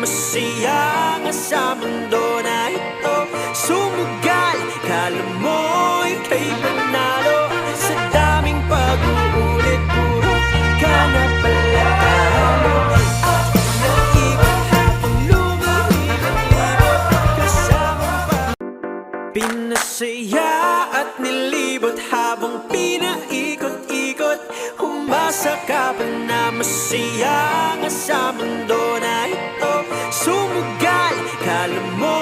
masaya nga sa mundo na ito. Sumugal, kala mo'y kay panalo. Sa daming pag-uulit, puro ka na pala talo. At naibig habang lumilibot kasama pa. Pinasaya at nilibot habang pinaikot-ikot. Umasa ka pa na masaya nga sa mundo na ito. Sumugal, kala mo